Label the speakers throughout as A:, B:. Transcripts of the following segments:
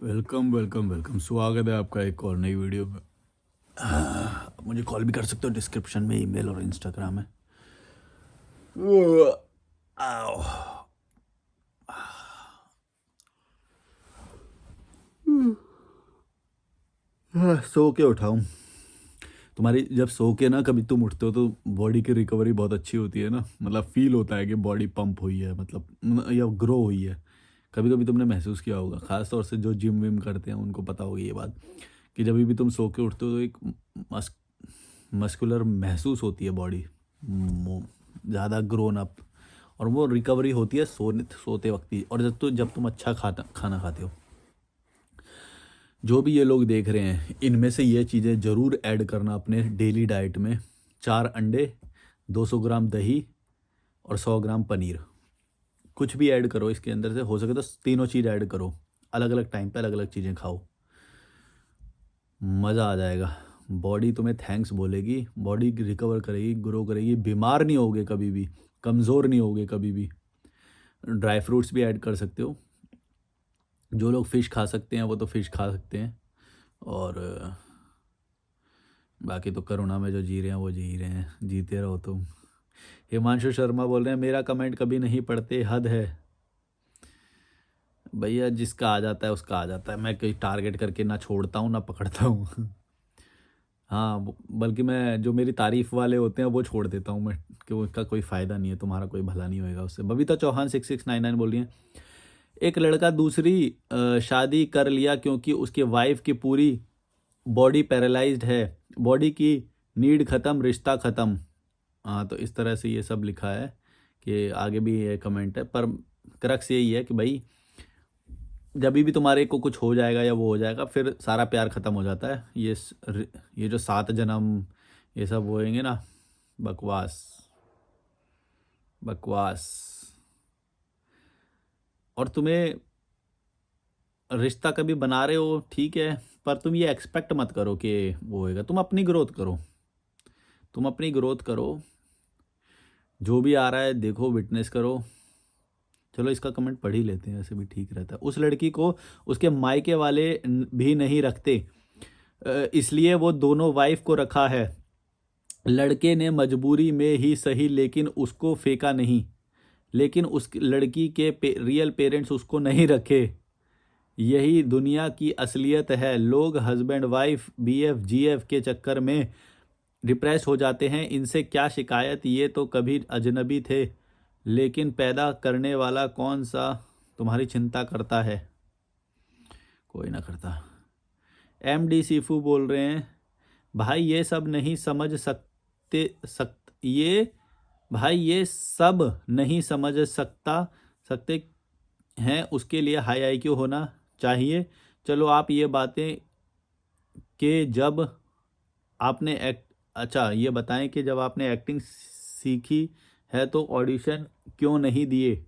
A: Welcome welcome welcome, स्वागत है आपका एक और नई वीडियो में। आप मुझे कॉल भी कर सकते हो, डिस्क्रिप्शन में ईमेल और इंस्टाग्राम है। आओ। सो के उठाऊं तुम्हारी? जब सो के ना कभी तुम उठते हो तो बॉडी की रिकवरी बहुत अच्छी होती है ना, मतलब फील होता है कि बॉडी पंप हुई है, मतलब या ग्रो हुई है। कभी कभी तुमने महसूस किया होगा, खास तौर से जो जिम विम करते हैं उनको पता होगी ये बात, कि जब भी तुम सो के उठते हो तो एक मस्कुलर महसूस होती है बॉडी, ज़्यादा ग्रोन अप। और वो रिकवरी होती है सोते वक्त ही, और जब तुम अच्छा खाना खाते हो। जो भी ये लोग देख रहे हैं, इनमें से ये चीज़ें ज़रूर ऐड करना अपने डेली डाइट में। 4 अंडे, 200 ग्राम दही और 100 ग्राम पनीर। कुछ भी ऐड करो इसके अंदर से, हो सके तो तीनों चीज़ ऐड करो। अलग अलग टाइम पे अलग अलग चीज़ें खाओ, मज़ा आ जाएगा। बॉडी तुम्हें थैंक्स बोलेगी, बॉडी रिकवर करेगी, ग्रो करेगी, बीमार नहीं होगे कभी भी, कमज़ोर नहीं होगे कभी भी। ड्राई फ्रूट्स भी ऐड कर सकते हो। जो लोग फ़िश खा सकते हैं वो तो फ़िश खा सकते हैं, और बाकी तो करुणा में जो जी रहे हैं वो जी रहे हैं, जीते रहो तुम। हिमांशु शर्मा बोल रहे हैं, मेरा कमेंट कभी नहीं पढ़ते, हद है। भैया जिसका आ जाता है उसका आ जाता है, मैं कोई टारगेट करके ना छोड़ता हूँ ना पकड़ता हूँ। हाँ, बल्कि मैं जो मेरी तारीफ वाले होते हैं वो छोड़ देता हूँ मैं, कि उसका कोई फ़ायदा नहीं है, तुम्हारा कोई भला नहीं होएगा उससे। बबीता चौहान 6699 बोल रही हैं, एक लड़का दूसरी शादी कर लिया क्योंकि उसकी वाइफ की पूरी बॉडी पैरालाइज्ड है, बॉडी की नीड ख़त्म, रिश्ता ख़त्म। हाँ, तो इस तरह से ये सब लिखा है, कि आगे भी ये कमेंट है, पर क्रक्स यही है कि भाई जब भी तुम्हारे को कुछ हो जाएगा या वो हो जाएगा, फिर सारा प्यार ख़त्म हो जाता है। ये जो 7 जन्म ये सब होएंगे ना, बकवास बकवास। और तुम्हें रिश्ता कभी बना रहे हो ठीक है, पर तुम ये एक्सपेक्ट मत करो कि वो होएगा। तुम अपनी ग्रोथ करो, तुम अपनी ग्रोथ करो। जो भी आ रहा है देखो, विटनेस करो। चलो इसका कमेंट पढ़ ही लेते हैं, ऐसे भी ठीक रहता है। उस लड़की को उसके मायके वाले भी नहीं रखते, इसलिए वो दोनों वाइफ को रखा है। लड़के ने मजबूरी में ही सही, लेकिन उसको फेंका नहीं। लेकिन उस लड़की के रियल पेरेंट्स उसको नहीं रखे। यही दुनिया की असलियत है। लोग हस्बैंड वाइफ बीएफ जीएफ के चक्कर में डिप्रेस हो जाते हैं। इनसे क्या शिकायत, ये तो कभी अजनबी थे, लेकिन पैदा करने वाला कौन सा तुम्हारी चिंता करता है? कोई ना करता। एमडी सीफू बोल रहे हैं, भाई ये सब नहीं समझ सकते ये भाई ये सब नहीं समझ सकते हैं, उसके लिए हाई आईक्यू होना चाहिए। चलो आप ये बातें कि जब आपने एक्ट अच्छा ये बताएं कि जब आपने एक्टिंग सीखी है तो ऑडिशन क्यों नहीं दिए?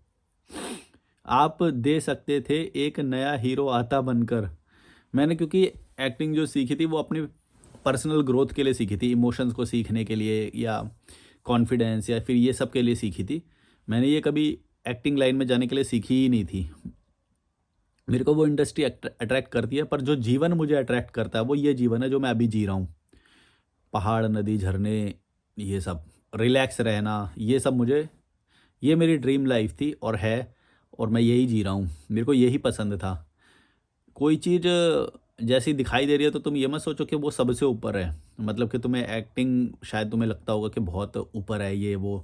A: आप दे सकते थे, एक नया हीरो आता बनकर। मैंने क्योंकि एक्टिंग जो सीखी थी वो अपनी पर्सनल ग्रोथ के लिए सीखी थी, इमोशंस को सीखने के लिए, या कॉन्फिडेंस, या फिर ये सब के लिए सीखी थी। मैंने ये कभी एक्टिंग लाइन में जाने के लिए सीखी ही नहीं थी। मेरे को वो इंडस्ट्री अट्रैक्ट करती है, पर जो जीवन मुझे अट्रैक्ट करता है वो ये जीवन है जो मैं अभी जी रहा हूँ। पहाड़, नदी, झरने, ये सब, रिलैक्स रहना, ये मेरी ड्रीम लाइफ थी और है, और मैं यही जी रहा हूँ। मेरे को यही पसंद था। कोई चीज़ जैसी दिखाई दे रही है तो तुम ये मत सोचो कि वो सबसे ऊपर है, मतलब कि तुम्हें एक्टिंग शायद तुम्हें लगता होगा कि बहुत ऊपर है ये वो,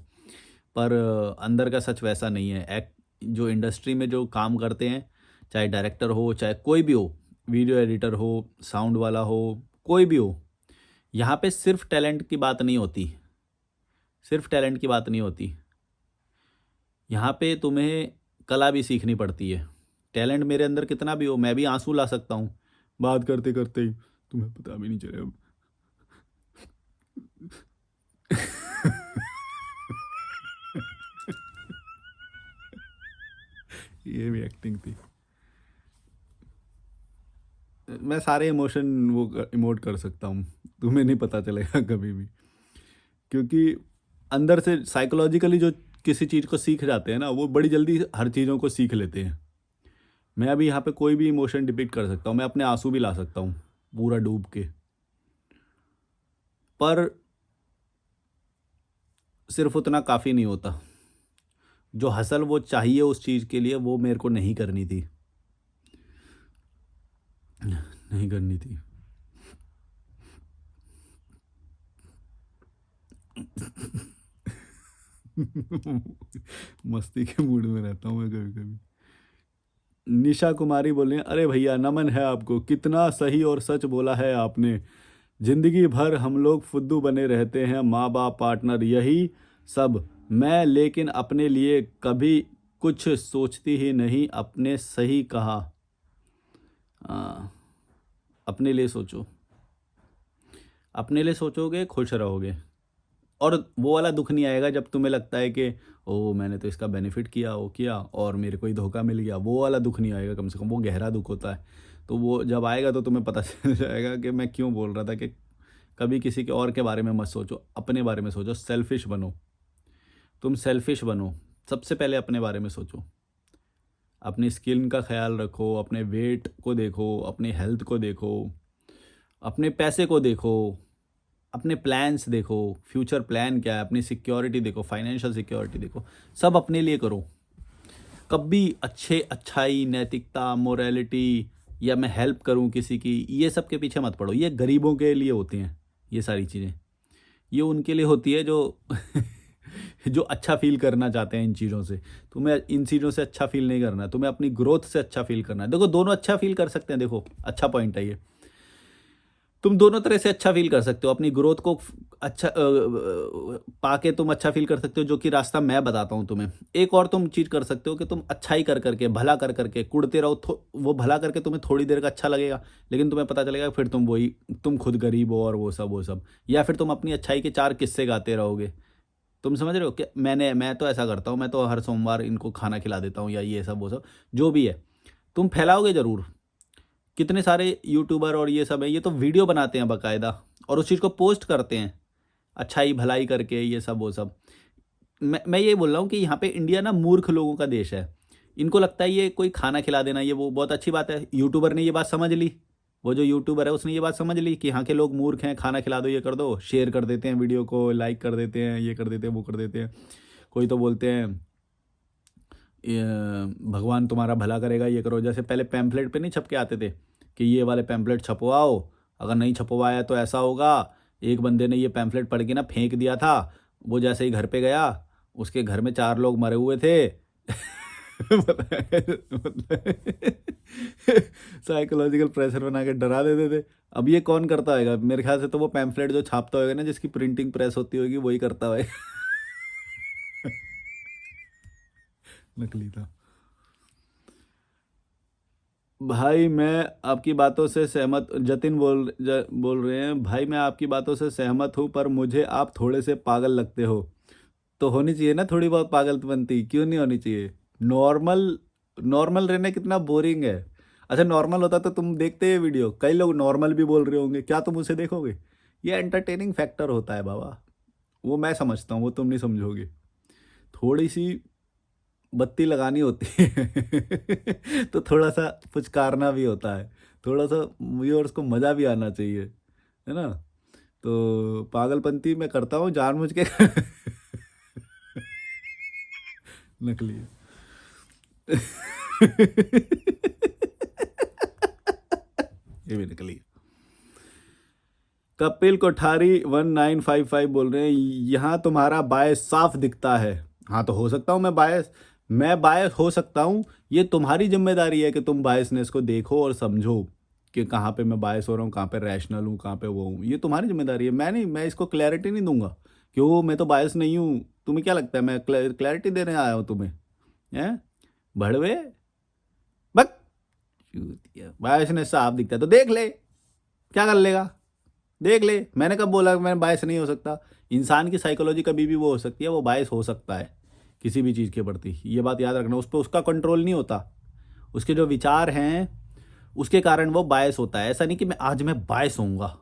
A: पर अंदर का सच वैसा नहीं है। जो इंडस्ट्री में जो काम करते हैं, चाहे डायरेक्टर हो चाहे कोई भी हो, वीडियो एडिटर हो, साउंड वाला हो, कोई भी हो, यहाँ पे सिर्फ टैलेंट की बात नहीं होती, सिर्फ टैलेंट की बात नहीं होती। यहाँ पे तुम्हें कला भी सीखनी पड़ती है। टैलेंट मेरे अंदर कितना भी हो, मैं भी आंसू ला सकता हूँ बात करते करते ही, तुम्हें पता भी नहीं चलेगा। ये भी एक्टिंग थी। मैं सारे इमोशन वो इमोट कर सकता हूँ, तुम्हें नहीं पता चलेगा कभी भी, क्योंकि अंदर से साइकोलॉजिकली जो किसी चीज़ को सीख जाते हैं ना, वो बड़ी जल्दी हर चीज़ों को सीख लेते हैं। मैं अभी यहाँ पे कोई भी इमोशन डिपिक्ट कर सकता हूँ, मैं अपने आंसू भी ला सकता हूँ पूरा डूब के, पर सिर्फ उतना काफ़ी नहीं होता। जो हसल वो चाहिए उस चीज़ के लिए, वो मेरे को नहीं करनी थी, नहीं करनी थी। मस्ती के मूड में रहता हूँ मैं कभी कभी। निशा कुमारी बोल रही हैं, अरे भैया नमन है आपको, कितना सही और सच बोला है आपने। जिंदगी भर हम लोग फुद्दू बने रहते हैं, माँ बाप पार्टनर यही सब। मैं लेकिन अपने लिए कभी कुछ सोचती ही नहीं। अपने सही कहा। आ, अपने लिए सोचो, अपने लिए सोचोगे खुश रहोगे, और वो वाला दुख नहीं आएगा जब तुम्हें लगता है कि ओ मैंने तो इसका बेनिफिट किया, वो किया और मेरे को ही धोखा मिल गया। वो वाला दुख नहीं आएगा, कम से कम वो गहरा दुख होता है। तो वो जब आएगा तो तुम्हें पता चल जाएगा कि मैं क्यों बोल रहा था कि कभी किसी के और के बारे में मत सोचो, अपने बारे में सोचो। सेल्फिश बनो, तुम सेल्फिश बनो। सबसे पहले अपने बारे में सोचो, अपनी स्किन का ख्याल रखो, अपने वेट को देखो, अपनी हेल्थ को देखो, अपने पैसे को देखो, अपने प्लान्स देखो, फ्यूचर प्लान क्या है, अपनी सिक्योरिटी देखो, फाइनेंशियल सिक्योरिटी देखो। सब अपने लिए करो। कभी अच्छाई, नैतिकता, मोरालिटी, या मैं हेल्प करूं किसी की, ये सब के पीछे मत पड़ो। ये गरीबों के लिए होती हैं ये सारी चीज़ें। ये उनके लिए होती है जो जो अच्छा फील करना चाहते हैं इन चीज़ों से। तुम्हें इन चीज़ों से अच्छा फील नहीं करना है, तुम्हें अपनी ग्रोथ से अच्छा फील करना है। देखो दोनों अच्छा फील कर सकते हैं, देखो अच्छा पॉइंट है ये। तुम दोनों तरह से अच्छा फील कर सकते हो। अपनी ग्रोथ को अच्छा पाके तुम अच्छा फील कर सकते हो, जो कि रास्ता मैं बताता हूँ तुम्हें। एक और तुम चीज़ कर सकते हो कि तुम अच्छाई कर करके, भला कर करके कुड़ते रहो। वो भला करके तुम्हें थोड़ी देर का अच्छा लगेगा, लेकिन तुम्हें पता चलेगा फिर तुम वही, तुम खुद गरीब हो और वो सब। या फिर तुम अपनी अच्छाई के 4 किस्से गाते रहोगे। तुम समझ रहे हो कि मैं तो ऐसा करता हूँ, मैं तो हर सोमवार इनको खाना खिला देता हूँ, या ये सब वो सब जो भी है। तुम फैलाओगे ज़रूर। कितने सारे यूट्यूबर और ये सब है, ये तो वीडियो बनाते हैं बाकायदा और उस चीज़ को पोस्ट करते हैं, अच्छाई भलाई करके, ये सब वो सब। मैं ये बोल रहा हूँ कि यहाँ पे इंडिया ना मूर्ख लोगों का देश है। इनको लगता है ये कोई खाना खिला देना ये वो बहुत अच्छी बात है। यूट्यूबर ने ये बात समझ ली, वो जो यूट्यूबर है उसने ये बात समझ ली कि यहाँ के लोग मूर्ख हैं, खाना खिला दो, ये कर दो, शेयर कर देते हैं वीडियो को, लाइक कर देते हैं, ये कर देते हैं, वो कर देते हैं। कोई तो बोलते हैं ये भगवान तुम्हारा भला करेगा, ये करो। जैसे पहले पैम्फलेट पे नहीं छप के आते थे कि ये वाले पैम्फलेट छपवाओ, अगर नहीं छपवाया तो ऐसा होगा। एक बंदे ने ये पैम्फलेट पढ़ के ना फेंक दिया था। वो जैसे ही घर पे गया, उसके घर में 4 लोग मरे हुए थे। साइकोलॉजिकल प्रेशर बना के डरा देते थे। अब ये कौन करता होगा? मेरे ख्याल से तो वो पैम्फलेट जो छापता होगा ना, जिसकी प्रिंटिंग प्रेस होती होगी, वही करता होगा। नकली था। भाई मैं आपकी बातों से सहमत, जतिन बोल रहे हैं, भाई मैं आपकी बातों से सहमत हूँ, पर मुझे आप थोड़े से पागल लगते हो। तो होनी चाहिए ना थोड़ी बहुत पागलपंती, क्यों नहीं होनी चाहिए? नॉर्मल, नॉर्मल रहना कितना बोरिंग है। अच्छा नॉर्मल होता तो तुम देखते ये वीडियो, कई लोग नॉर्मल भी बोल रहे होंगे, क्या तुम उसे देखोगे? ये एंटरटेनिंग फैक्टर होता है बाबा, वो मैं समझता हूँ, वो तुम नहीं समझोगे। थोड़ी सी बत्ती लगानी होती है तो थोड़ा सा पुचकारना भी होता है, थोड़ा सा व्यूअर्स को मज़ा भी आना चाहिए, है ना? तो पागलपंती मैं करता हूँ जानबूझ के। नकली है। ये भी नकली है। कपिल कोठारी 1955 बोल रहे हैं, यहाँ तुम्हारा बायस साफ दिखता है। हाँ तो हो सकता हूँ मैं बायस हो सकता हूँ। ये तुम्हारी जिम्मेदारी है कि तुम बायसनेस को देखो और समझो कि कहाँ पे मैं बायस हो रहा हूँ, कहाँ पे रैशनल हूँ, कहाँ पे वो हूँ। ये तुम्हारी जिम्मेदारी है, मैं इसको क्लैरिटी नहीं दूंगा कि वो मैं तो बायस नहीं हूँ। तुम्हें क्या लगता है मैं क्लैरिटी देने आया हूँ तुम्हें? हैं भड़वे, बक बायसनेस साफ दिखता है तो देख ले, क्या कर लेगा? देख ले, मैंने कब बोला कि मैं बायस नहीं हो सकता? इंसान की साइकोलॉजी कभी भी वो हो सकती है, वो बायस हो सकता है किसी भी चीज़ के प्रति। ये बात याद रखना, उस पर उसका कंट्रोल नहीं होता। उसके जो विचार हैं उसके कारण वो बायस होता है। ऐसा नहीं कि मैं बायस होऊंगा,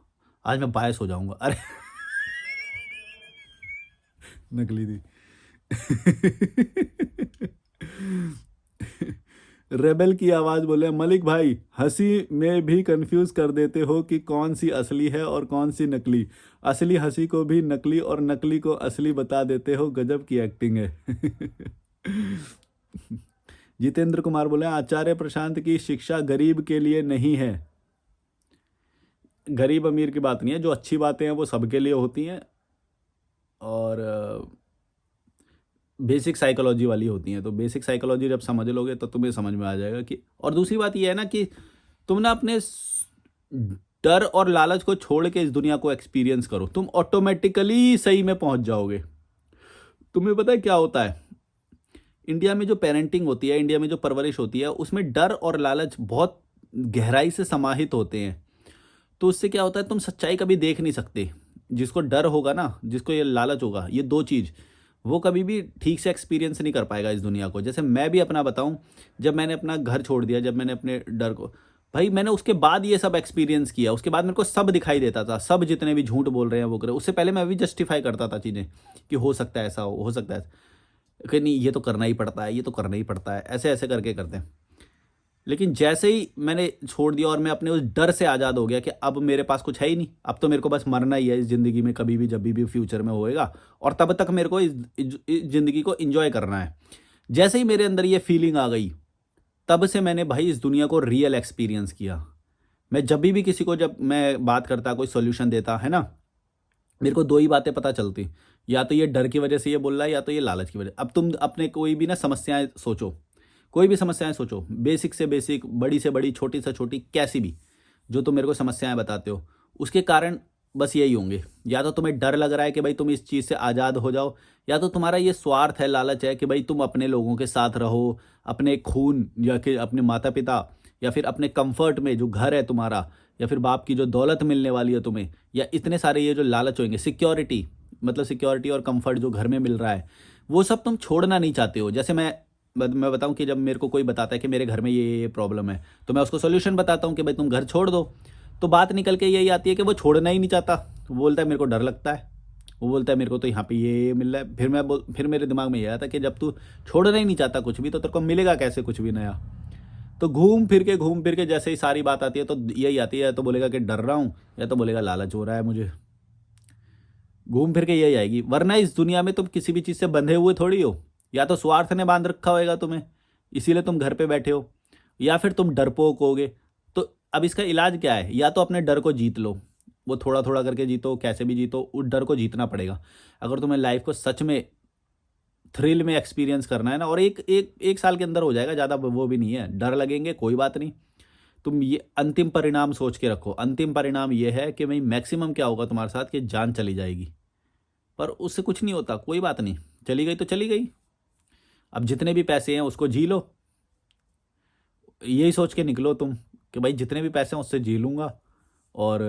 A: आज मैं बायस हो जाऊंगा। अरे नकली थी। रेबेल की आवाज बोले, मलिक भाई हंसी में भी कंफ्यूज कर देते हो कि कौन सी असली है और कौन सी नकली। असली हंसी को भी नकली और नकली को असली बता देते हो, गजब की एक्टिंग है। जितेंद्र कुमार बोले, आचार्य प्रशांत की शिक्षा गरीब के लिए नहीं है। गरीब अमीर की बात नहीं है, जो अच्छी बातें हैं वो सबके लिए होती हैं, और बेसिक साइकोलॉजी वाली होती हैं। तो बेसिक साइकोलॉजी जब समझ लोगे तो तुम्हें समझ में आ जाएगा कि, और दूसरी बात ये है ना कि तुम ना अपने डर और लालच को छोड़ के इस दुनिया को एक्सपीरियंस करो, तुम ऑटोमेटिकली सही में पहुंच जाओगे। तुम्हें पता है क्या होता है, इंडिया में जो पेरेंटिंग होती है, इंडिया में जो परवरिश होती है, उसमें डर और लालच बहुत गहराई से समाहित होते हैं। तो उससे क्या होता है, तुम सच्चाई कभी देख नहीं सकते। जिसको डर होगा ना, जिसको ये लालच होगा, ये दो चीज़, वो कभी भी ठीक से एक्सपीरियंस नहीं कर पाएगा इस दुनिया को। जैसे मैं भी अपना बताऊं, जब मैंने अपना घर छोड़ दिया, जब मैंने अपने डर को, भाई मैंने उसके बाद ये सब एक्सपीरियंस किया। उसके बाद मेरे को सब दिखाई देता था, सब जितने भी झूठ बोल रहे हैं वो कर रहे हैं। उससे पहले मैं भी जस्टिफाई करता था चीज़ें कि हो सकता है ऐसा, हो सकता है कि नहीं, ये तो करना ही पड़ता है, ये तो करना ही पड़ता है, ऐसे ऐसे करके करते हैं। लेकिन जैसे ही मैंने छोड़ दिया और मैं अपने उस डर से आज़ाद हो गया कि अब मेरे पास कुछ है ही नहीं, अब तो मेरे को बस मरना ही है इस ज़िंदगी में, कभी भी जब भी फ्यूचर में होएगा, और तब तक मेरे को इस ज़िंदगी को एंजॉय करना है। जैसे ही मेरे अंदर ये फीलिंग आ गई, तब से मैंने भाई इस दुनिया को रियल एक्सपीरियंस किया। मैं जब भी किसी को, जब मैं बात करता, कोई सोल्यूशन देता है ना, मेरे को दो ही बातें पता चलती, या तो ये डर की वजह से ये बोल रहा है, या तो ये लालच की वजह। अब तुम अपने कोई भी ना समस्याएं सोचो, कोई भी समस्याएं सोचो, बेसिक से बेसिक, बड़ी से बड़ी, छोटी से छोटी, कैसी भी, जो तुम मेरे को समस्याएं बताते हो, उसके कारण बस यही होंगे। या तो तुम्हें डर लग रहा है कि भाई तुम इस चीज़ से आज़ाद हो जाओ, या तो तुम्हारा ये स्वार्थ है, लालच है कि भाई तुम अपने लोगों के साथ रहो, अपने खून या कि अपने माता पिता, या फिर अपने कंफर्ट में जो घर है तुम्हारा, या फिर बाप की जो दौलत मिलने वाली है तुम्हें, या इतने सारे ये जो लालच होंगे, सिक्योरिटी, मतलब सिक्योरिटी और कंफर्ट जो घर में मिल रहा है, वो सब तुम छोड़ना नहीं चाहते हो। जैसे मैं बताऊं कि जब मेरे को कोई बताता है कि मेरे घर में ये प्रॉब्लम है, तो मैं उसको सोल्यूशन बताता हूँ कि भाई तुम घर छोड़ दो। तो बात निकल के यही आती है कि वो छोड़ना ही नहीं चाहता। वो बोलता है मेरे को डर लगता है, वो बोलता है मेरे को तो यहाँ पे ये मिल रहा है। फिर मेरे दिमाग में ये आया था कि जब तू छोड़ना ही नहीं चाहता कुछ भी, तो तेरे को मिलेगा कैसे कुछ भी नया। तो घूम फिर के जैसे ही सारी बात आती है तो यही आती है, या तो बोलेगा कि डर रहा हूँ, या तो बोलेगा लालच हो रहा है मुझे। घूम फिर के यही आएगी, वरना इस दुनिया में तुम किसी भी चीज़ से बंधे हुए थोड़ी हो। या तो स्वार्थ ने बांध रखा होएगा तुम्हें, इसीलिए तुम घर पे बैठे हो, या फिर तुम डरपोक होगे। तो अब इसका इलाज क्या है, या तो अपने डर को जीत लो, वो थोड़ा थोड़ा करके जीतो, कैसे भी जीतो, उस डर को जीतना पड़ेगा। अगर तुम्हें लाइफ को सच में थ्रिल में एक्सपीरियंस करना है ना, और एक एक एक साल के अंदर हो जाएगा, ज़्यादा वो भी नहीं है, डर लगेंगे कोई बात नहीं। तुम ये अंतिम परिणाम सोच के रखो, अंतिम परिणाम ये है कि भाई मैक्सिमम क्या होगा तुम्हारे साथ, कि जान चली जाएगी, पर उससे कुछ नहीं होता, कोई बात नहीं, चली गई तो चली गई। अब जितने भी पैसे हैं उसको जी लो, यही सोच के निकलो तुम कि भाई जितने भी पैसे हैं उससे जी लूँगा, और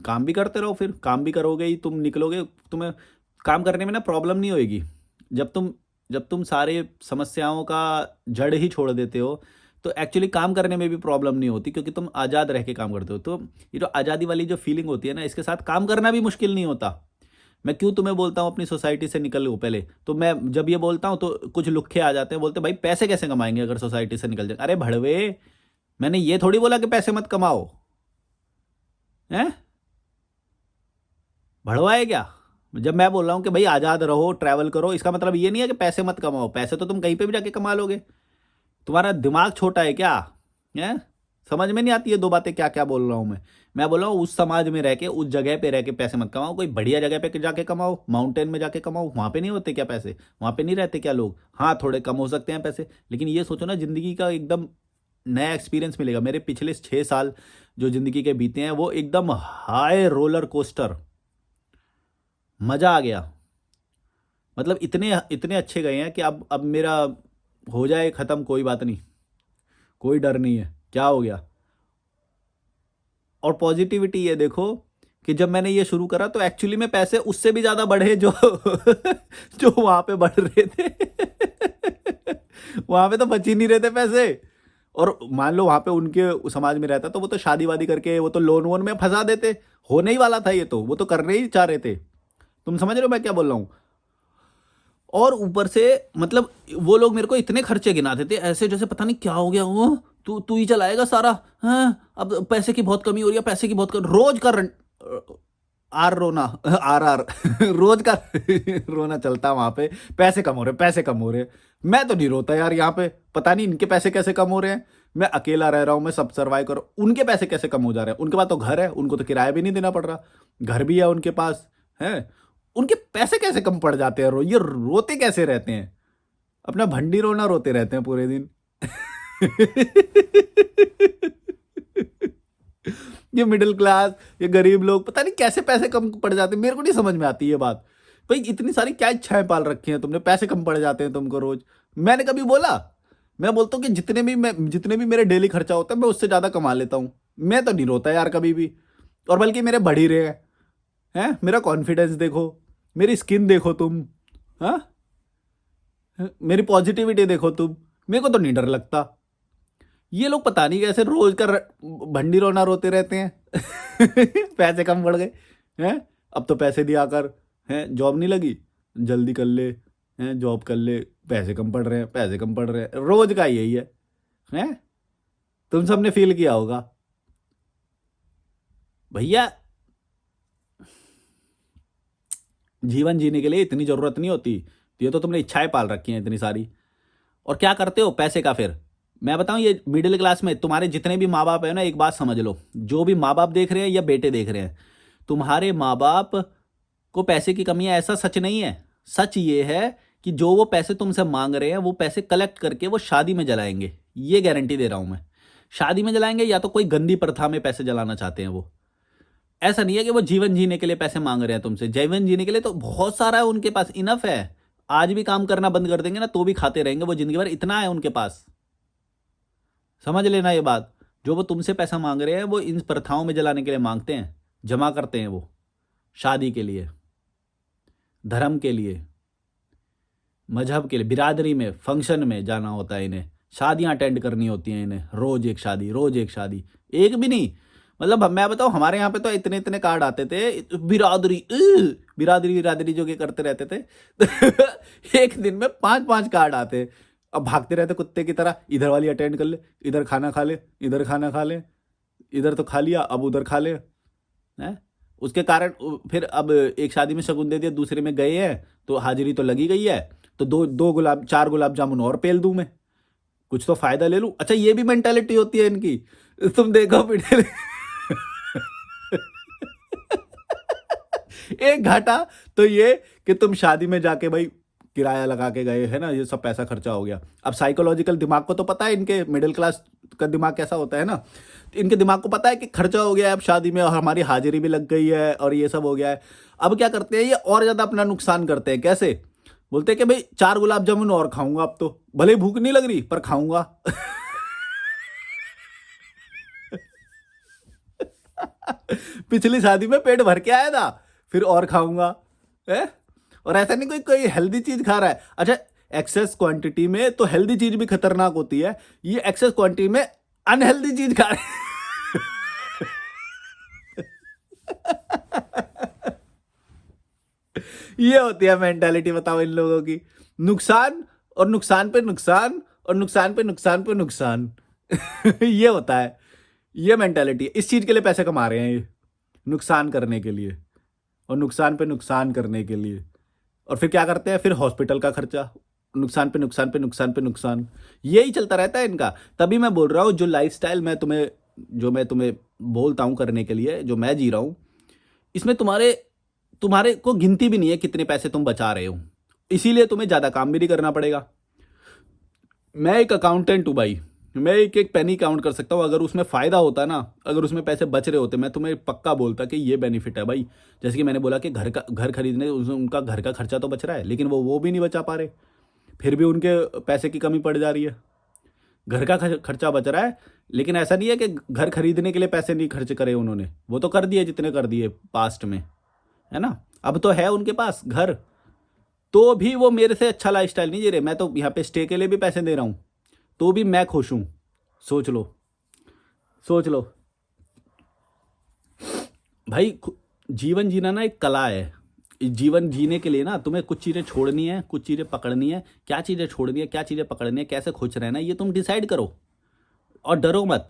A: काम भी करते रहो। फिर काम भी करोगे ही, तुम निकलोगे, तुम्हें काम करने में ना प्रॉब्लम नहीं होएगी। जब तुम सारे समस्याओं का जड़ ही छोड़ देते हो, तो एक्चुअली काम करने में भी प्रॉब्लम नहीं होती, क्योंकि तुम आज़ाद रह के काम करते हो। तो ये जो आज़ादी वाली जो फीलिंग होती है ना, इसके साथ काम करना भी मुश्किल नहीं होता। मैं क्यों तुम्हें बोलता हूँ अपनी सोसाइटी से निकल लो पहले, तो मैं जब ये बोलता हूँ तो कुछ लुक्खे आ जाते हैं, बोलते हैं भाई पैसे कैसे कमाएंगे अगर सोसाइटी से निकल जाए। अरे भड़वे, मैंने ये थोड़ी बोला कि पैसे मत कमाओ, हैं? भड़वा है क्या? जब मैं बोल रहा हूँ कि भाई आज़ाद रहो, ट्रैवल करो, इसका मतलब ये नहीं है कि पैसे मत कमाओ। पैसे तो तुम कहीं पे भी जाके कमा लोगे। तुम्हारा दिमाग छोटा है क्या? हैं? समझ में नहीं आती है दो बातें, क्या क्या बोल रहा हूँ मैं बोल रहा हूँ उस समाज में रह के, उस जगह पे रह के पैसे मत कमाओ, कोई बढ़िया जगह पे जाके कमाओ, माउंटेन में जाके कमाओ। वहाँ पे नहीं होते क्या पैसे? वहाँ पे नहीं रहते क्या लोग? हाँ, थोड़े कम हो सकते हैं पैसे, लेकिन ये सोचो ना, जिंदगी का एकदम नया एक्सपीरियंस मिलेगा। मेरे पिछले 6 साल जो जिंदगी के बीते हैं, वो एकदम हाई रोलर कोस्टर, मजा आ गया। मतलब इतने इतने अच्छे गए हैं कि अब मेरा हो जाए खत्म, कोई बात नहीं, कोई डर नहीं है, क्या हो गया। और पॉजिटिविटी ये देखो कि जब मैंने ये शुरू करा, तो एक्चुअली में पैसे उससे भी ज्यादा बढ़े जो जो वहां पे बढ़ रहे थे। वहां पे तो बच ही नहीं रहे थे पैसे। और मान लो वहां पे उनके उस समाज में रहता, तो वो तो शादी वादी करके, वो तो लोन वोन में फंसा देते। होने ही वाला था ये, तो वो तो करने ही चाह रहे थे। तुम समझ रहे हो मैं क्या बोल रहा हूँ? और ऊपर से मतलब वो लोग मेरे को इतने खर्चे गिनाते थे ऐसे जैसे पता नहीं क्या हो गया, वो तू तू ही चलाएगा सारा। हाँ, अब पैसे की बहुत कमी हो रही है, पैसे की बहुत रोज का आर रोना आर आर रोज का रोना चलता वहां पे। पैसे कम हो रहे, पैसे कम हो रहे। मैं तो नहीं रोता यार यहाँ पे, पता नहीं इनके पैसे कैसे कम हो रहे हैं। मैं अकेला रह रहा हूँ, मैं सब सर्वाइव कर, उनके पैसे कैसे कम हो जा रहे हैं। उनके पास तो घर है, उनको तो किराया भी नहीं देना पड़ रहा, घर भी है उनके पास है। उनके पैसे कैसे कम पड़ जाते हैं, ये रोते कैसे रहते हैं, अपना भंडी रोना रोते रहते हैं पूरे दिन। ये मिडिल क्लास, ये गरीब लोग पता नहीं कैसे पैसे कम पड़ जाते हैं, मेरे को नहीं समझ में आती ये बात। भाई इतनी सारी क्या इच्छाएं पाल रखी हैं तुमने, पैसे कम पड़ जाते हैं तुमको रोज। मैंने कभी बोला? मैं बोलता हूँ कि जितने भी मेरे डेली खर्चा होता है मैं उससे ज्यादा कमा लेता हूँ। मैं तो नहीं रोता यार कभी भी, और बल्कि मेरे बढ़ ही रहे हैं। मेरा कॉन्फिडेंस देखो, मेरी स्किन देखो तुम, हाँ, मेरी पॉजिटिविटी देखो तुम, मेरे को तो नहीं डर लगता। ये लोग पता नहीं कैसे रोज का भंडी रोना रोते रहते हैं। पैसे कम बढ़ गए हैं, अब तो पैसे दिया कर, हैं जॉब नहीं लगी, जल्दी कर ले, हैं जॉब कर ले, पैसे कम पड़ रहे हैं, पैसे कम पड़ रहे हैं, रोज का यही है। हैं तुम सबने फील किया होगा भैया। जीवन जीने के लिए इतनी जरूरत नहीं होती, ये तो तुमने इच्छाएं पाल रखी हैं इतनी सारी। और क्या करते हो पैसे का फिर? मैं बताऊं, ये मिडिल क्लास में तुम्हारे जितने भी माँ बाप है ना, एक बात समझ लो, जो भी माँ बाप देख रहे हैं या बेटे देख रहे हैं, तुम्हारे माँ बाप को पैसे की कमी है ऐसा सच नहीं है। सच ये है कि जो वो पैसे तुमसे मांग रहे हैं वो पैसे कलेक्ट करके वो शादी में जलाएंगे, ये गारंटी दे रहा हूं मैं। शादी में जलाएंगे या तो कोई गंदी प्रथा में पैसे जलाना चाहते हैं वो। ऐसा नहीं है कि वो जीवन जीने के लिए पैसे मांग रहे हैं तुमसे, जीवन जीने के लिए तो बहुत सारा है उनके पास, इनफ है। आज भी काम करना बंद कर देंगे ना तो भी खाते रहेंगे वो जिंदगी भर, इतना है उनके पास। समझ लेना ये बात। जो वो तुमसे पैसा मांग रहे हैं वो इन प्रथाओं में जलाने के लिए मांगते हैं, जमा करते हैं वो शादी के लिए, धर्म के लिए, मजहब के लिए, बिरादरी में फंक्शन में जाना होता है इन्हें, शादियां अटेंड करनी होती हैं इन्हें, रोज एक शादी, रोज एक शादी, एक भी नहीं। मतलब मैं बताऊं, हमारे यहाँ पे तो इतने इतने कार्ड आते थे, बिरादरी बिरादरी बिरादरी जो कि करते रहते थे। एक दिन में 5-5 कार्ड आते। अब भागते रहते कुत्ते की तरह, इधर वाली अटेंड कर ले, इधर खाना खा ले, इधर खाना खा ले, इधर तो खा लिया अब उधर खा ले, हैं। उसके कारण फिर अब एक शादी में शगुन दे दिया, दूसरे में गए हैं तो हाजिरी तो लगी गई है, तो दो दो गुलाब 4 गुलाब जामुन और पेल दूं मैं, कुछ तो फायदा ले लूं। अच्छा ये भी मेंटालिटी होती है इनकी, तुम देखो पिटे। एक घाटा तो ये कि तुम शादी में जाके भाई किराया लगा के गए है ना, ये सब पैसा खर्चा हो गया। अब साइकोलॉजिकल दिमाग को तो पता है, इनके मिडिल क्लास का दिमाग कैसा होता है ना, इनके दिमाग को पता है कि खर्चा हो गया है अब शादी में, और हमारी हाजिरी भी लग गई है और ये सब हो गया है। अब क्या करते हैं ये, और ज्यादा अपना नुकसान करते हैं। कैसे? बोलते हैं कि भाई 4 गुलाब जामुन और खाऊंगा, अब तो भले भूख नहीं लग रही पर खाऊंगा। पिछली शादी में पेट भर के आया था, फिर और खाऊंगा है। और ऐसा नहीं कोई कोई हेल्दी चीज खा रहा है। अच्छा एक्सेस क्वांटिटी में तो हेल्दी चीज भी खतरनाक होती है, ये एक्सेस क्वांटिटी में अनहेल्दी चीज खा रहे हैं। ये होती है मेंटालिटी, बताओ इन लोगों की। नुकसान और नुकसान पे नुकसान और नुकसान पे नुकसान पे नुकसान। ये होता है, ये मेंटालिटी है। इस चीज के लिए पैसे कमा रहे हैं ये, नुकसान करने के लिए और नुकसान पे नुकसान करने के लिए। और फिर क्या करते हैं, फिर हॉस्पिटल का खर्चा, नुकसान पे नुकसान पे नुकसान पे नुकसान, यही चलता रहता है इनका। तभी मैं बोल रहा हूँ जो लाइफस्टाइल जो मैं तुम्हें बोलता हूँ करने के लिए, जो मैं जी रहा हूँ, इसमें तुम्हारे तुम्हारे को गिनती भी नहीं है कितने पैसे तुम बचा रहे हो। इसीलिए तुम्हें ज्यादा काम भी नहीं करना पड़ेगा। मैं एक अकाउंटेंट हूं भाई, मैं एक एक पेनी काउंट कर सकता हूं। अगर उसमें फायदा होता ना, अगर उसमें पैसे बच रहे होते, मैं तुम्हें पक्का बोलता कि ये बेनिफिट है भाई। जैसे कि मैंने बोला कि घर खरीदने उनका घर का खर्चा तो बच रहा है, लेकिन वो भी नहीं बचा पा रहे, फिर भी उनके पैसे की कमी पड़ जा रही है। घर का खर्चा बच रहा है, लेकिन ऐसा नहीं है कि घर खरीदने के लिए पैसे नहीं खर्च करे उन्होंने, वो तो कर दिए जितने कर दिए पास्ट में, है ना। अब तो है उनके पास घर, तो भी वो मेरे से अच्छा लाइफस्टाइल नहीं जी रहे। मैं तो यहाँ पे स्टे के लिए भी पैसे दे रहा हूँ, तो भी मैं खुश हूं। सोच लो, सोच लो भाई। जीवन जीना ना एक कला है, जीवन जीने के लिए ना तुम्हें कुछ चीज़ें छोड़नी है, कुछ चीज़ें पकड़नी है। क्या चीज़ें छोड़नी है, क्या चीज़ें पकड़नी है, कैसे खुश रहना है, ये तुम डिसाइड करो और डरो मत।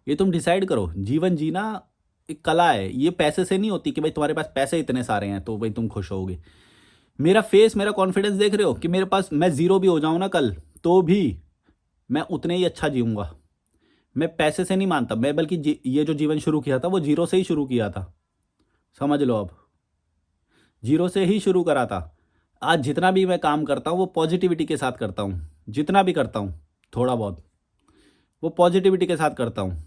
A: ये तुम डिसाइड करो। जीवन जीना एक कला है, ये पैसे से नहीं होती कि भाई तुम्हारे पास पैसे इतने सारे हैं तो भाई तुम खुश होगे। मेरा फेस, मेरा कॉन्फिडेंस देख रहे हो कि मेरे पास, मैं ज़ीरो भी हो जाऊँ ना कल, तो भी मैं उतने ही अच्छा जीऊँगा। मैं पैसे से नहीं मानता, मैं बल्कि ये जो जीवन शुरू किया था वो ज़ीरो से ही शुरू किया था। समझ लो अब, ज़ीरो से ही शुरू करा था। आज जितना भी मैं काम करता हूँ वो पॉजिटिविटी के साथ करता हूँ। जितना भी करता हूँ, थोड़ा बहुत, वो पॉजिटिविटी के साथ करता हूँ।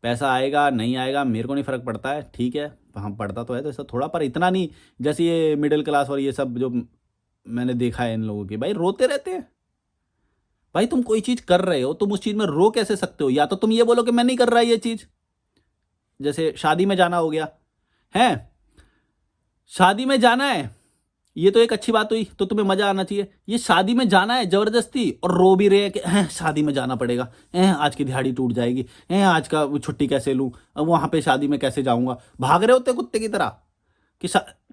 A: पैसा आएगा, नहीं आएगा, मेरे को नहीं फ़र्क पड़ता है, ठीक है। हाँ, पड़ता तो है तो ऐसा थोड़ा, पर इतना नहीं जैसे ये मिडिल क्लास और ये सब जो मैंने देखा है इन लोगों के, भाई रोते रहते हैं। भाई तुम कोई चीज़ कर रहे हो, तुम उस चीज़ में रो कैसे सकते हो? या तो तुम ये बोलो कि मैं नहीं कर रहा ये चीज़। जैसे शादी में जाना हो गया, है, शादी में जाना है, ये तो एक अच्छी बात हुई, तो तुम्हें मजा आना चाहिए। ये शादी में जाना है जबरदस्ती और रो भी रहे हैं कि शादी में जाना पड़ेगा, आज की दिहाड़ी टूट जाएगी, आज का वो छुट्टी कैसे लूं, अब वहां पे शादी में कैसे जाऊंगा। भाग रहे होते कुत्ते की तरह कि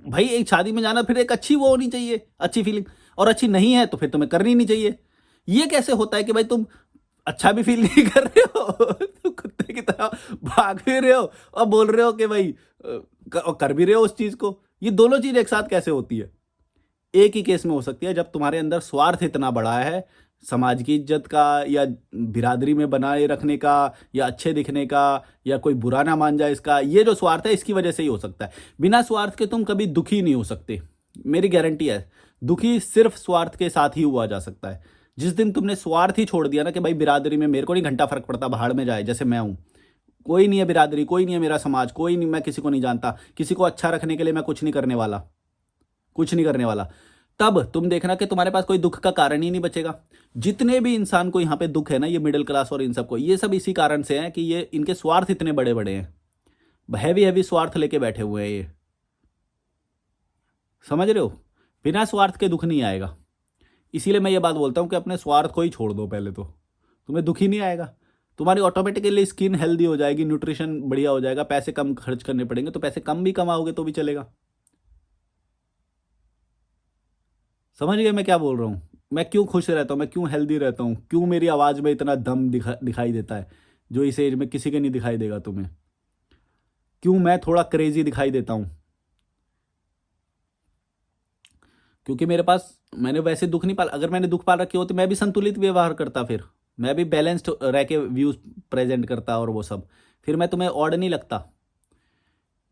A: भाई एक शादी में जाना फिर एक अच्छी वो होनी चाहिए, अच्छी फीलिंग, और अच्छी नहीं है तो फिर तुम्हें करनी नहीं चाहिए। ये कैसे होता है कि भाई तुम अच्छा भी फील नहीं कर रहे हो तो कुत्ते की तरह भाग भी रहे हो और बोल रहे हो कि भाई कर भी रहे हो उस चीज को। ये दोनों चीज एक साथ कैसे होती है? एक ही केस में हो सकती है, जब तुम्हारे अंदर स्वार्थ इतना बड़ा है, समाज की इज्जत का, या बिरादरी में बनाए रखने का, या अच्छे दिखने का, या कोई बुरा ना मान जाए इसका। ये जो स्वार्थ है इसकी वजह से ही हो सकता है। बिना स्वार्थ के तुम कभी दुखी नहीं हो सकते, मेरी गारंटी है। दुखी सिर्फ स्वार्थ के साथ ही हुआ जा सकता है। जिस दिन तुमने स्वार्थ ही छोड़ दिया ना कि भाई बिरादरी में मेरे को नहीं घंटा फर्क पड़ता, भाड़ में जाए, जैसे मैं हूं, कोई नहीं है बिरादरी, कोई नहीं है मेरा समाज, कोई नहीं, मैं किसी को नहीं जानता, किसी को अच्छा रखने के लिए मैं कुछ नहीं करने वाला, कुछ नहीं करने वाला, तब तुम देखना कि तुम्हारे पास कोई दुख का कारण ही नहीं बचेगा। जितने भी इंसान को यहाँ पे दुख है ना, ये मिडिल क्लास और इन सबको, ये सब इसी कारण से है कि ये इनके स्वार्थ इतने बड़े बड़े हैं। हैवी हैवी स्वार्थ लेके बैठे हुए हैं ये। समझ रहे हो? बिना स्वार्थ के दुख नहीं आएगा। इसीलिए मैं ये बात बोलता हूँ कि अपने स्वार्थ को ही छोड़ दो पहले, तो तुम्हें दुख ही नहीं आएगा। तुम्हारी ऑटोमेटिकली स्किन हेल्दी हो जाएगी, न्यूट्रिशन बढ़िया हो जाएगा, पैसे कम खर्च करने पड़ेंगे, तो पैसे कम भी कमाओगे तो भी चलेगा। समझ गए मैं क्या बोल रहा हूँ? मैं क्यों खुश रहता हूँ, मैं क्यों हेल्दी रहता हूँ, क्यों मेरी आवाज़ में इतना दम दिखाई देता है, जो इस एज में किसी के नहीं दिखाई देगा तुम्हें। क्यों मैं थोड़ा क्रेजी दिखाई देता हूँ? क्योंकि मेरे पास, मैंने वैसे दुख नहीं पाल, अगर मैंने दुख पाल रखे होते मैं भी संतुलित व्यवहार करता, फिर मैं भी बैलेंस्ड रह के व्यूज प्रेजेंट करता और वो सब, फिर मैं तुम्हें ऑड नहीं लगता।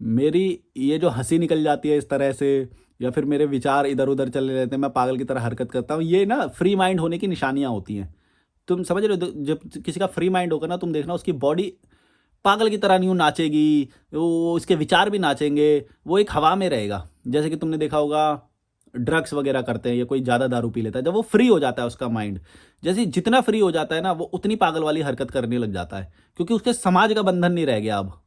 A: मेरी ये जो हंसी निकल जाती है इस तरह से, या फिर मेरे विचार इधर उधर चले रहते हैं, मैं पागल की तरह हरकत करता हूँ, ये ना फ्री माइंड होने की निशानियां होती हैं। तुम समझ रहे हो? जब किसी का फ्री माइंड होगा ना, तुम देखना उसकी बॉडी पागल की तरह नहीं नाचेगी, वो उसके विचार भी नाचेंगे, वो एक हवा में रहेगा। जैसे कि तुमने देखा होगा ड्रग्स वगैरह करते हैं या कोई ज़्यादा दारू पी लेता है, जब वो फ्री हो जाता है उसका माइंड, जैसे जितना फ्री हो जाता है ना, वो उतनी पागल वाली हरकत करने लग जाता है, क्योंकि उसके समाज का बंधन नहीं रह गया अब।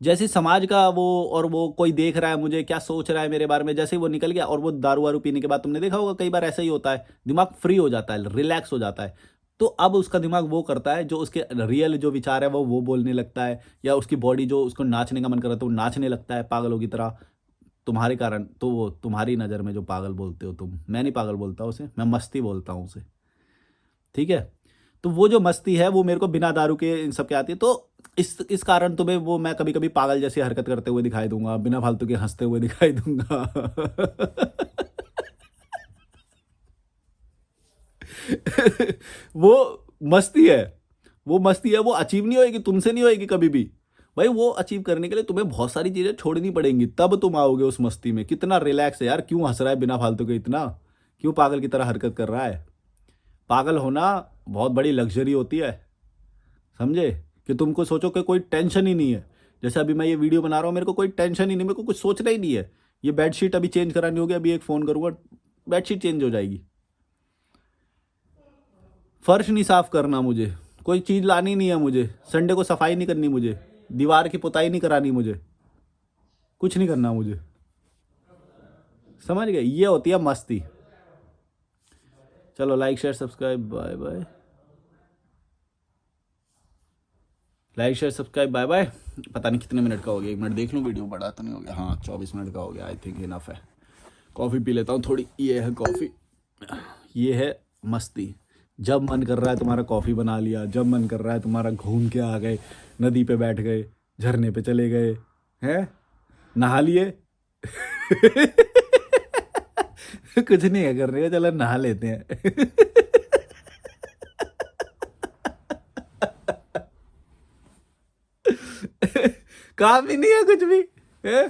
A: जैसे समाज का वो, और वो कोई देख रहा है मुझे क्या सोच रहा है मेरे बारे में, जैसे ही वो निकल गया, और वो दारू वारू पीने के बाद तुमने देखा होगा कई बार ऐसा ही होता है, दिमाग फ्री हो जाता है, रिलैक्स हो जाता है। तो अब उसका दिमाग वो करता है जो उसके रियल जो विचार है वो बोलने लगता है, या उसकी बॉडी जो उसको नाचने का मन कर रहा है तो वो नाचने लगता है पागलों की तरह, तुम्हारे कारण। तो वो तुम्हारी नज़र में जो पागल बोलते हो तुम, मैं नहीं पागल बोलता उसे, मैं मस्ती बोलता हूँ उसे, ठीक है? तो वो जो मस्ती है वो मेरे को बिना दारू के इन सब के आती है, तो इस कारण तुम्हें वो मैं कभी कभी पागल जैसी हरकत करते हुए दिखाई दूंगा, बिना फालतू के हंसते हुए दिखाई दूंगा। वो मस्ती है, वो मस्ती है, वो अचीव नहीं होएगी, तुमसे नहीं होएगी कभी भी। भाई वो अचीव करने के लिए तुम्हें बहुत सारी चीजें छोड़नी पड़ेंगी, तब तुम आओगे उस मस्ती में। कितना रिलैक्स है यार, क्यों हंस रहा है बिना फालतू के इतना, क्यों पागल की तरह हरकत कर रहा है? पागल होना बहुत बड़ी लग्जरी होती है, समझे? कि तुमको सोचो कि कोई टेंशन ही नहीं है। जैसे अभी मैं ये वीडियो बना रहा हूँ, मेरे को कोई टेंशन ही नहीं, मेरे को कुछ सोचना ही नहीं है। ये बेडशीट अभी चेंज करानी होगी, अभी एक फ़ोन करूँगा, बेडशीट चेंज हो जाएगी। फर्श नहीं साफ करना मुझे, कोई चीज़ लानी नहीं है मुझे, संडे को सफाई नहीं करनी मुझे, दीवार की पुताई नहीं करानी मुझे, कुछ नहीं करना मुझे। समझ गए? ये होती है मस्ती। चलो like share subscribe, bye bye. Like share subscribe, bye bye. पता नहीं कितने मिनट का हो गया, 1 मिनट देख लूँ, वीडियो बड़ा तो नहीं हो गया। हाँ 24 मिनट का हो गया, आई थिंक इनफ है। कॉफ़ी पी लेता हूँ थोड़ी। ये है कॉफ़ी, ये है मस्ती। जब मन कर रहा है तुम्हारा कॉफ़ी बना लिया, जब मन कर रहा है तुम्हारा घूम के आ गए, नदी पे बैठ गए, झरने पे चले गए, हैं नहा लिए। कुछ नहीं है करने का, चलो नहा लेते हैं। काम ही नहीं है कुछ भी, है?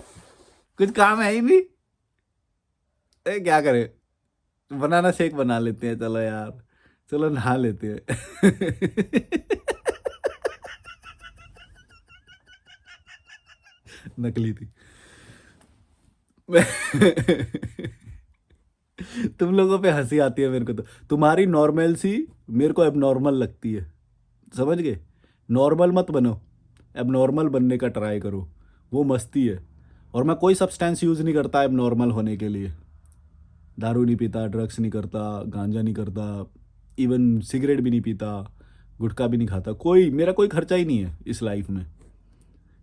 A: कुछ काम है ही नहीं। क्या करें, बनाना शेक बना लेते हैं, चलो यार, चलो नहा लेते हैं। नकली थी। तुम लोगों पे हंसी आती है मेरे को, तो तुम्हारी नॉर्मल सी मेरे को एबनॉर्मल लगती है, समझ गए? नॉर्मल मत बनो, एबनॉर्मल बनने का ट्राई करो, वो मस्ती है। और मैं कोई सब्सटेंस यूज़ नहीं करता एबनॉर्मल होने के लिए। दारू नहीं पीता, ड्रग्स नहीं करता, गांजा नहीं करता, इवन सिगरेट भी नहीं पीता, गुटखा भी नहीं खाता। कोई मेरा कोई खर्चा ही नहीं है इस लाइफ में।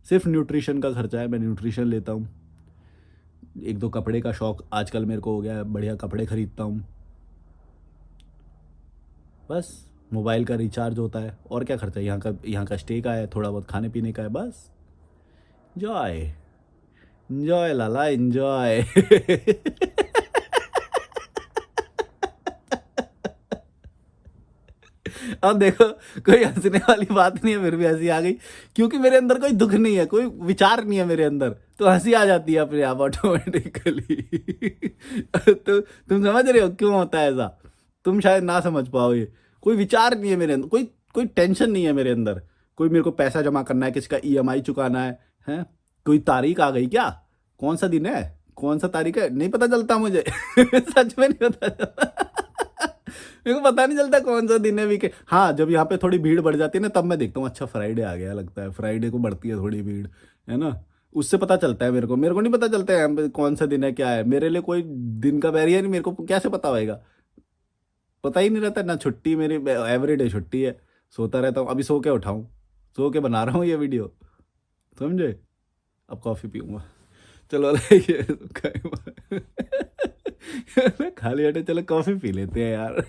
A: सिर्फ न्यूट्रिशन का खर्चा है, मैं न्यूट्रिशन लेता हूँ। 1-2 कपड़े का शौक आजकल मेरे को हो गया है, बढ़िया कपड़े खरीदता हूँ। बस मोबाइल का रिचार्ज होता है, और क्या खर्चा है? यहाँ का स्टे का है, थोड़ा बहुत खाने पीने का है, बस। जॉय, एंजॉय लाला एंजॉय। अब देखो, कोई हंसने वाली बात नहीं है, फिर भी हंसी आ गई, क्योंकि मेरे अंदर कोई दुख नहीं है, कोई विचार नहीं है मेरे अंदर, तो हंसी आ जाती है अपने आप ऑटोमेटिकली। तो तुम समझ रहे हो क्यों होता है ऐसा? तुम शायद ना समझ पाओ ये। कोई विचार नहीं है मेरे अंदर, कोई कोई टेंशन नहीं है मेरे अंदर। कोई मेरे को पैसा जमा करना है, किसी का ईएमआई चुकाना है, हैं? कोई तारीख आ गई क्या? कौन सा दिन है, कौन सा तारीख है, नहीं पता चलता मुझे। सच में नहीं पता चलता। मेरे को पता नहीं चलता कौन सा दिन है वीकेंड। हाँ, जब यहाँ पे थोड़ी भीड़ बढ़ जाती है ना, तब मैं देखता हूँ, अच्छा फ्राइडे आ गया लगता है, फ्राइडे को बढ़ती है थोड़ी भीड़, है ना? उससे पता चलता है मेरे को नहीं पता चलता है यहाँ पे कौन सा दिन है, क्या है। मेरे लिए कोई दिन का बैरियर नहीं, मेरे को कैसे पता होएगा? पता ही नहीं रहता ना। छुट्टी मेरी एवरीडे छुट्टी है, सोता रहता हूँ। अभी सो के उठाऊँ, सो के बना रहा हूँ ये वीडियो, समझे? अब कॉफ़ी पीऊँगा, चलो। ये खाली हटे, चलो कॉफ़ी पी लेते हैं यार।